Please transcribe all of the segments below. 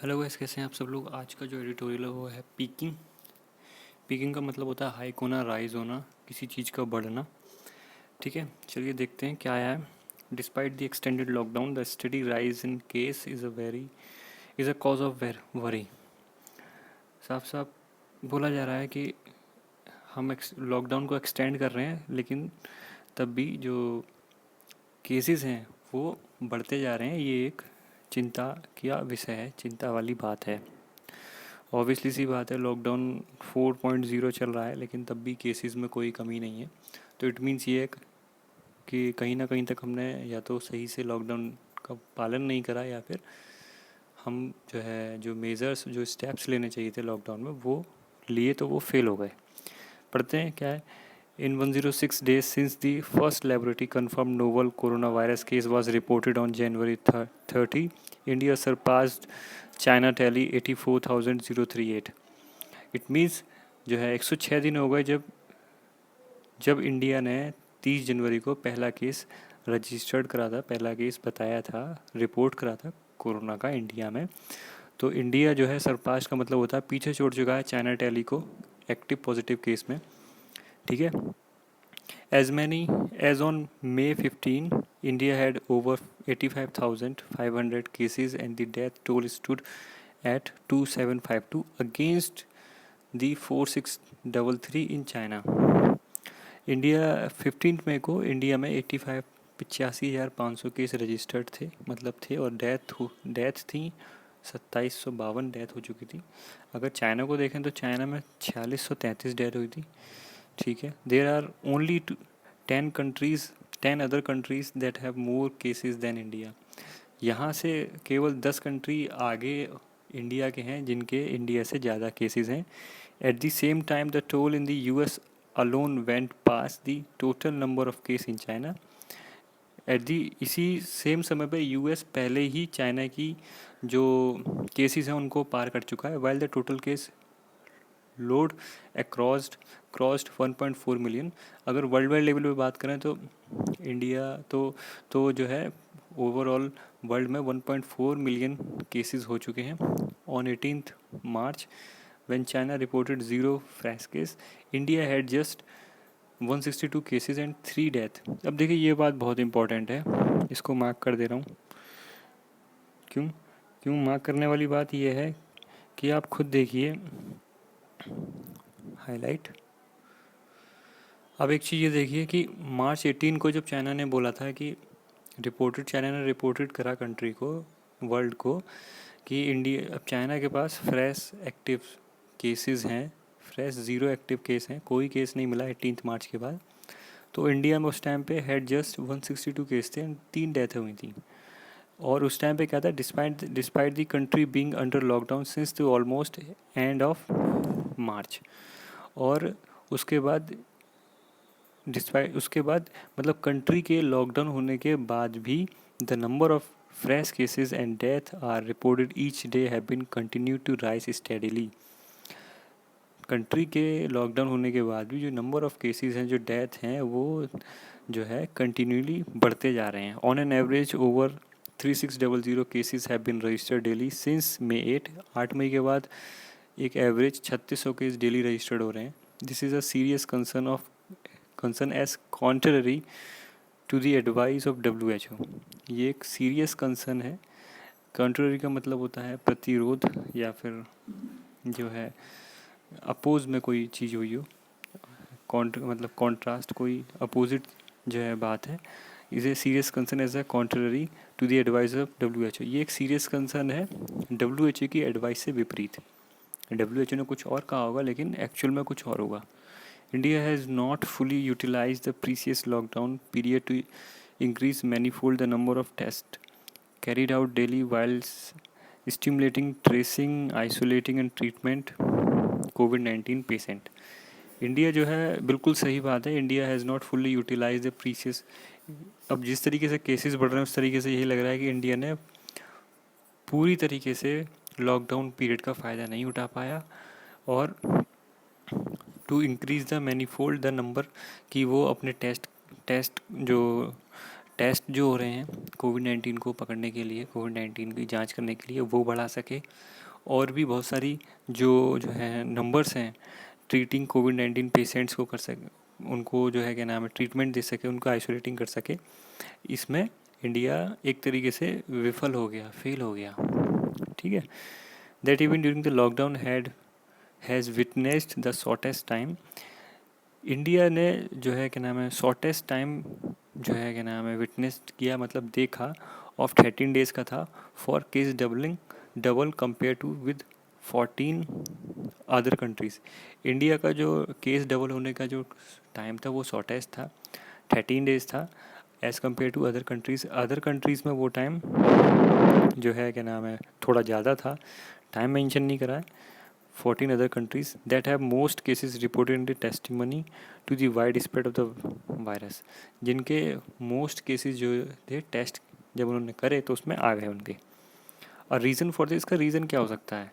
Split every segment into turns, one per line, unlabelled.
Hello guys, कैसे हैं आप सब लोग। आज का जो एडिटोरियल है वो है पीकिंग। पीकिंग का मतलब होता है हाइक होना, राइज होना, किसी चीज़ का बढ़ना। ठीक है, चलिए देखते हैं क्या आया है। Despite the extended lockdown the study rise in case is a cause of worry. साफ साफ बोला जा रहा है कि हम लॉकडाउन को एक्सटेंड कर रहे हैं, लेकिन तब भी जो केसेस हैं वो बढ़ते जा रहे हैं। ये एक चिंता का विषय है, चिंता वाली बात है। ऑब्वियसली सी बात है, लॉकडाउन 4.0 चल रहा है लेकिन तब भी केसेस में कोई कमी नहीं है। तो इट मीन्स ये है कि कहीं ना कहीं तक हमने या तो सही से लॉकडाउन का पालन नहीं करा, या फिर हम जो है जो मेजर्स जो स्टेप्स लेने चाहिए थे लॉकडाउन में वो लिए तो वो फेल हो गए। पढ़ते हैं क्या है। In 106 days since the first laboratory confirmed novel coronavirus case was reported on January 30, India surpassed China tally 84,038. It means जो है 106 दिन हो गए जब जब इंडिया ने 30 जनवरी को पहला केस रजिस्टर्ड करा था, पहला केस बताया था, रिपोर्ट करा था कोरोना का इंडिया में। तो इंडिया जो है सरपास का मतलब होता है पीछे छोड़ चुका है चाइना टैली को एक्टिव पॉजिटिव केस में। ठीक है, as many as on May 15, India had over 85,500 cases and the death toll stood at 2752 against the 4633 in China. India 15 मई को इंडिया में 85,500 केस रजिस्टर्ड थे, मतलब थे, और डेथ थी 2752 डेथ हो चुकी थी। अगर चाइना को देखें तो चाइना में 4633 डेथ हुई थी। ठीक है, there are only 10 other countries that have more cases than India. यहाँ से केवल 10 कंट्री आगे इंडिया के हैं जिनके इंडिया से ज़्यादा केसेस हैं। At the same time the toll in the US alone went past the total number of case in China. इसी सेम समय पे यूएस पहले ही चाइना की जो केसेस हैं उनको पार कर चुका है, while the total case load crossed 1.4 million. अगर वर्ल्ड वाइड लेवल पे बात करें तो इंडिया तो जो है ओवरऑल वर्ल्ड में 1.4 मिलियन केसेस हो चुके हैं। On 18th March when China reported zero fresh case, India had just 162 cases and 3 death. अब देखिए ये बात बहुत इंपॉर्टेंट है, इसको मार्क कर दे रहा हूँ। क्यों क्यों मार्क करने वाली बात ये है कि आप खुद देखिए, हाईलाइट। अब एक चीज़ ये देखिए कि मार्च 18 को जब चाइना ने बोला था कि चाइना ने रिपोर्टेड करा कंट्री को, वर्ल्ड को, कि इंडिया अब चाइना के पास फ्रेश एक्टिव केसेस हैं, फ्रेश ज़ीरो एक्टिव केस हैं, कोई केस नहीं मिला 18 मार्च के बाद। तो इंडिया में उस टाइम पे हेड जस्ट 162 केस थे, 3 डेथ हुई थी। और उस टाइम पे क्या था, despite the country being under lockdown since the almost end of March. और उसके बाद मतलब कंट्री के लॉकडाउन होने के बाद भी the number of fresh cases and death are reported each day have been continue to rise steadily. Country के लॉकडाउन होने के बाद भी जो नंबर ऑफ केसेस हैं, जो डेथ हैं, वो जो है कंटिन्यूली बढ़ते जा रहे हैं। On an average over 3600 cases have been registered daily since May 8। 8 मई के बाद एक एवरेज 3600 केस डेली रजिस्टर्ड हो रहे हैं। This is a serious concern as contrary to the advice of WHO। ये एक सीरियस कंसर्न है। कॉन्ट्ररी का मतलब होता है प्रतिरोध, या फिर जो है अपोज में कोई चीज़ हुई हो, मतलब कॉन्ट्रास्ट, कोई अपोजिट जो है बात है। इसे serious concern as a contrary to the advice of WHO। ये एक सीरियस कंसर्न है WHO की एडवाइस से विपरीत। WHO ने कुछ और कहा होगा लेकिन एक्चुअल में कुछ और होगा। India has not fully utilized the previous lockdown period to increase manifold the number of tests carried out daily while stimulating tracing, isolating and treatment COVID-19 patient। India जो है, बिल्कुल सही बात है, India has not fully utilise the precious. अब जिस तरीके से केसेस बढ़ रहे हैं उस तरीके से यही लग रहा है कि इंडिया ने पूरी तरीके से लॉकडाउन पीरियड का फ़ायदा नहीं उठा पाया, और to increase the manifold the number, कि वो अपने टेस्ट जो टेस्ट जो हो रहे हैं कोविड-19 को पकड़ने के लिए, कोविड-19 की जांच करने के लिए, वो बढ़ा सके, और भी बहुत सारी जो है नंबर्स हैं ट्रीटिंग कोविड-19 पेशेंट्स को कर सके, उनको जो है क्या नाम है ट्रीटमेंट दे सके, उनको आइसोलेटिंग कर सके। इसमें इंडिया एक तरीके से विफल हो गया, फेल हो गया, ठीक है। That even during the lockdown has witnessed the shortest time, India ने जो है क्या नाम है शॉर्टेस्ट टाइम जो है क्या नाम है विटनेस किया, मतलब देखा, ऑफ 13 डेज़ का था, for case double compare to with 14 other countries. India का जो केस डबल होने का जो टाइम था वो शॉर्टेस्ट था, 13 डेज़ था, as compare to other countries. Other countries में वो टाइम जो है क्या नाम है थोड़ा ज़्यादा था, टाइम मेंशन नहीं करा है। 14 other countries that have most cases reported in the testimony to the wide spread of the virus, जिनके most cases जो थे टेस्ट जब उन्होंने करे तो उसमें आ गए उनके। और रीज़न फॉर दिस, इसका रीज़न क्या हो सकता है?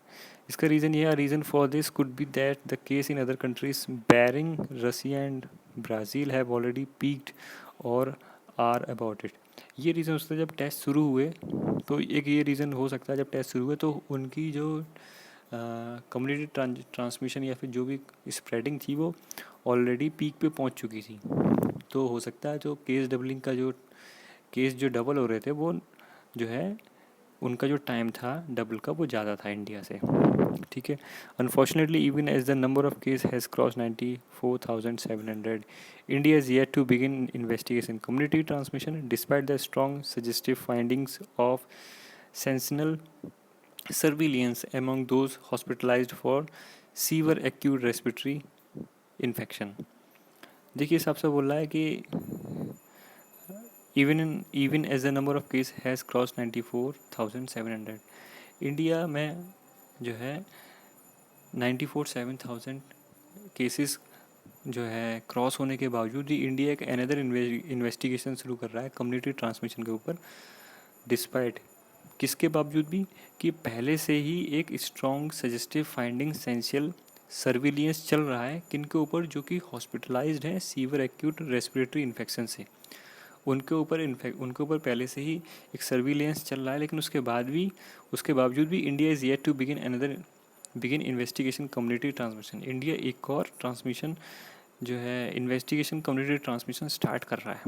इसका रीज़न ये है, reason for this could be that the case in other countries barring Russia and Brazil have already peaked और आर अबाउट इट। ये रीज़न हो सकता है, जब टेस्ट शुरू हुए तो एक ये रीज़न हो सकता है, जब टेस्ट शुरू हुए तो उनकी जो कम्युनिटी ट्रांसमिशन या फिर जो भी स्प्रेडिंग थी वो ऑलरेडी पीक पे पहुंच चुकी थी। तो हो सकता है जो केस जो डबल हो रहे थे वो जो है उनका जो टाइम था डबल का वो ज़्यादा था इंडिया से, ठीक है। Unfortunately even as the number of case has cross 94,700, India is yet to begin investigation community transmission despite the strong suggestive findings of sentinel surveillance among those hospitalized for severe acute respiratory infection। देखिए साहब से बोल रहा है कि even as the number of case has crossed 94,700, India में जो है 94,700 केसेस जो है क्रॉस होने के बावजूद ही इंडिया एक अनदर इन्वेस्टिगेशन शुरू कर रहा है कम्युनिटी ट्रांसमिशन के ऊपर, डिस्पाइट किसके बावजूद भी कि पहले से ही एक स्ट्रॉन्ग सजेस्टिव फाइंडिंग सेंशियल सर्विलियंस चल रहा है किनके ऊपर, जो कि हॉस्पिटलाइज्ड हैं सीवियर एक्यूट रेस्पिरेटरी इन्फेक्शन से, उनके ऊपर पहले से ही एक सर्विलियंस चल रहा है। लेकिन उसके बावजूद भी India is yet to begin investigation community transmission. India एक और ट्रांसमिशन जो है इन्वेस्टिगेशन कम्युनिटी ट्रांसमिशन स्टार्ट कर रहा है,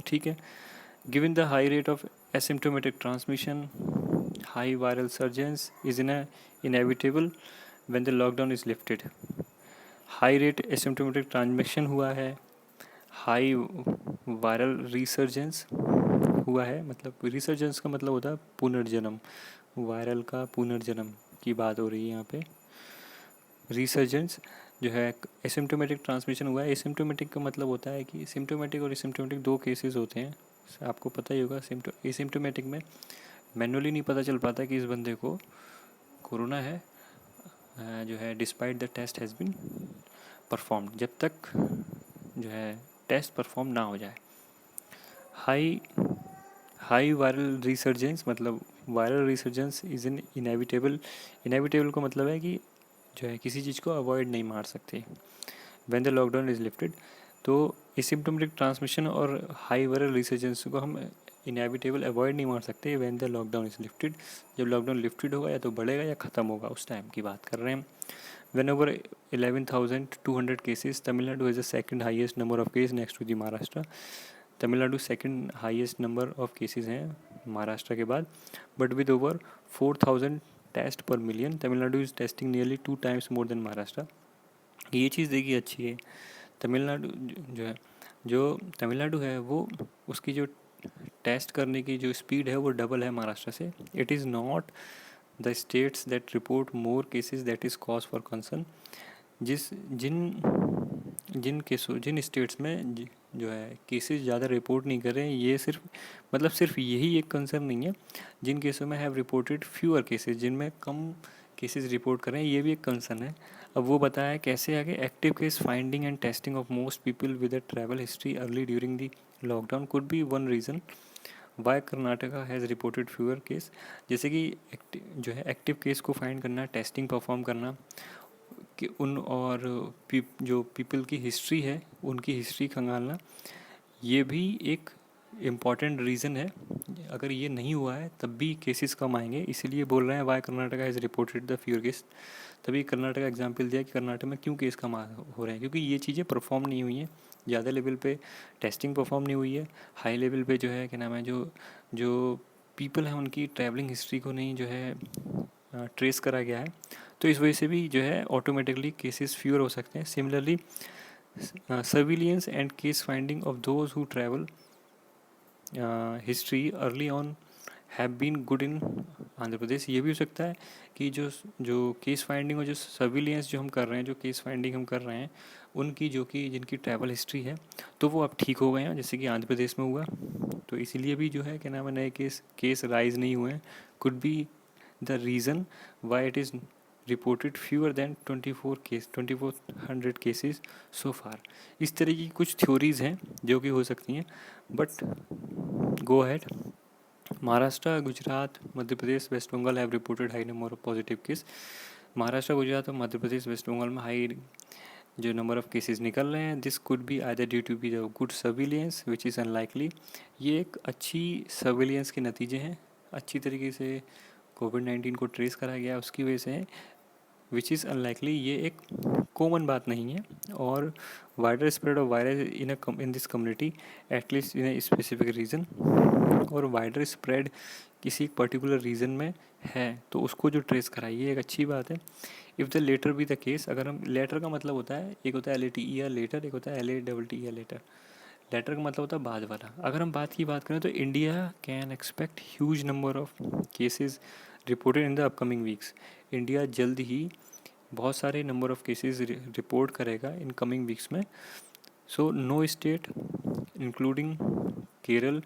ठीक है। Given the high rate of asymptomatic transmission, high viral surgence is inevitable when the lockdown is lifted. High rate asymptomatic transmission हुआ है, high viral resurgence हुआ है, मतलब resurgence का मतलब होता है पुनर्जन्म, वायरल का पुनर्जन्म की बात हो रही है यहाँ पे। रिसर्जेंस जो है एसिम्टोमेटिक ट्रांसमिशन हुआ है। एसिम्टोमेटिक का मतलब होता है कि सिम्टोमेटिक और एसिम्टोमेटिक दो केसेस होते हैं, आपको पता ही होगा। एसिम्टोमेटिक में मैनुअली नहीं पता चल पाता कि इस बंदे को कोरोना है जो है despite the test has been performed, जब तक जो है टेस्ट परफॉर्म ना हो जाए। हाई वायरल रिसर्जेंस मतलब viral resurgence is in inevitable का मतलब है कि जो है किसी चीज़ को अवॉइड नहीं मार सकते। When the lockdown is lifted, तो एसिम्प्टोमेटिक ट्रांसमिशन और हाई वायरल रिसर्जेंस को हम इनेविटेबल अवॉइड नहीं मार सकते। When the lockdown is lifted, जब लॉकडाउन लिफ्टेड होगा या तो बढ़ेगा या ख़त्म होगा, उस टाइम की बात कर रहे हैं हम। When over 11,200 cases, Tamil Nadu has the second highest number of case next to the Maharashtra. Tamil Nadu second highest number of cases हैं महाराष्ट्र के बाद, but with over 4,000 test per million, Tamil Nadu is testing nearly 2 times more than Maharashtra. ये चीज़ देखिए अच्छी है। तमिलनाडु जो तमिलनाडु है वो उसकी जो टेस्ट करने की जो स्पीड है वो डबल है महाराष्ट्र से। It is not the states that report more cases that is cause for concern. जिन स्टेट्स में जो है केसेस ज़्यादा रिपोर्ट नहीं कर रहे हैं, ये सिर्फ यही एक कंसर्न नहीं है। जिन केसों में हैव रिपोर्टेड फ्यूअर केसेस, जिनमें कम केसेस रिपोर्ट कर रहे हैं, ये भी एक कंसर्न है। अब वो बताया कैसे आगे, active case finding and testing of most people with a travel history early during the lockdown could be one reason why Karnataka has reported fewer case. जैसे कि जो है एक्टिव केस को फाइंड करना, टेस्टिंग परफॉर्म करना कि जो पीपल की हिस्ट्री है उनकी हिस्ट्री खंगालना, ये भी एक इम्पॉर्टेंट रीज़न है, अगर ये नहीं हुआ है तब भी केसेस कम आएंगे, इसीलिए बोल रहे हैं why Karnataka has reported the fewer case. तभी कर्नाटक का एग्जाम्पल दिया कि कर्नाटक में क्यों केस कम हो रहे हैं, क्योंकि ये चीज़ें परफॉर्म नहीं हुई हैं, ज़्यादा लेवल पे टेस्टिंग परफॉर्म नहीं हुई है, हाई लेवल पे जो है क्या नाम है जो जो पीपल हैं उनकी ट्रैवलिंग हिस्ट्री को नहीं जो है ट्रेस करा गया है, तो इस वजह से भी जो है ऑटोमेटिकली केसेस फ्यूअर हो सकते हैं। Similarly surveillance and case finding of those who travel history early on have been good in Andhra Pradesh. ये भी हो सकता है कि जो जो केस फाइंडिंग और जो सर्विलियंस जो हम कर रहे हैं, जो केस फाइंडिंग हम कर रहे हैं, उनकी जो कि जिनकी ट्रैवल हिस्ट्री है तो वो अब ठीक हो गए हैं, जैसे कि आंध्र प्रदेश में हुआ। तो इसीलिए भी जो है क्या नाम है नए केस राइज नहीं हुए हैं। Could be the reason why it is reported fewer than 2400 cases so far. इस तरह की कुछ थ्योरीज़ हैं जो कि हो सकती हैं, but go ahead. Maharashtra, Gujarat, Madhya Pradesh, West Bengal have reported high number of positive case. Maharashtra, Gujarat और मध्य प्रदेश, वेस्ट बंगाल में हाई जो नंबर ऑफ केसेस निकल रहे हैं। This could be either due to be the good surveillance which is unlikely. ये एक अच्छी सर्विलियंस के नतीजे हैं, अच्छी तरीके से कोविड-19 को ट्रेस करा गया उसकी वजह से, विच इज़ अनलाइकली। ये एक कॉमन बात नहीं है, और wider spread of virus in this community at least in a specific region. और वाइडर स्प्रेड किसी एक पर्टिकुलर रीजन में है तो उसको जो ट्रेस कराइए एक अच्छी बात है। If the latter be the case, अगर हम लेटर का मतलब होता है, एक होता है LATER लेटर, एक होता है LATTER लेटर। लेटर का मतलब होता है बाद वाला। अगर हम बात की बात करें तो India can expect huge number of cases reported in the upcoming weeks. India जल्द ही बहुत सारे नंबर ऑफ केसेस रिपोर्ट करेगा इन कमिंग वीक्स में। So no state including Kerala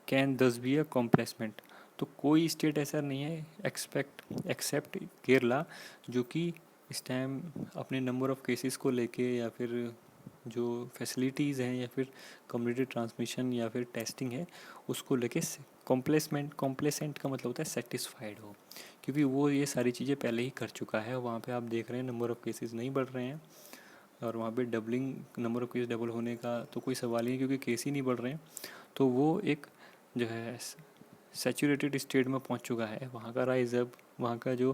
can thus be a complacent. तो कोई स्टेट ऐसा नहीं है एक्सेप्ट केरला जो कि इस टाइम अपने नंबर ऑफ केसेस को लेके या फिर जो फैसिलिटीज़ हैं या फिर कम्युनिटी ट्रांसमिशन या फिर टेस्टिंग है उसको लेके कॉम्प्लेसेंट का मतलब होता है सेटिस्फाइड हो, क्योंकि वो ये सारी चीज़ें पहले ही कर चुका है। वहाँ पे आप देख रहे हैं नंबर ऑफ केसेस नहीं बढ़ रहे हैं, और वहाँ पे नंबर ऑफ केस डबल होने का तो कोई सवाल ही नहीं, क्योंकि केस ही नहीं बढ़ रहे हैं। तो वो एक जो है सैचुरेटेड स्टेट में पहुँच चुका है। वहाँ का राइज अब वहाँ का जो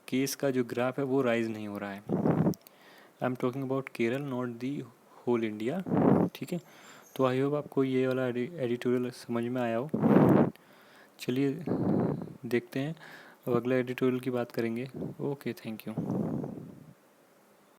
केस का जो ग्राफ है वो राइज नहीं हो रहा है। I am talking about Kerala, not the whole India. ठीक है, तो आई होप आपको ये वाला एडिटोरियल समझ में आया हो। चलिए देखते हैं अब अगला एडिटोरियल की बात करेंगे। Okay, thank you.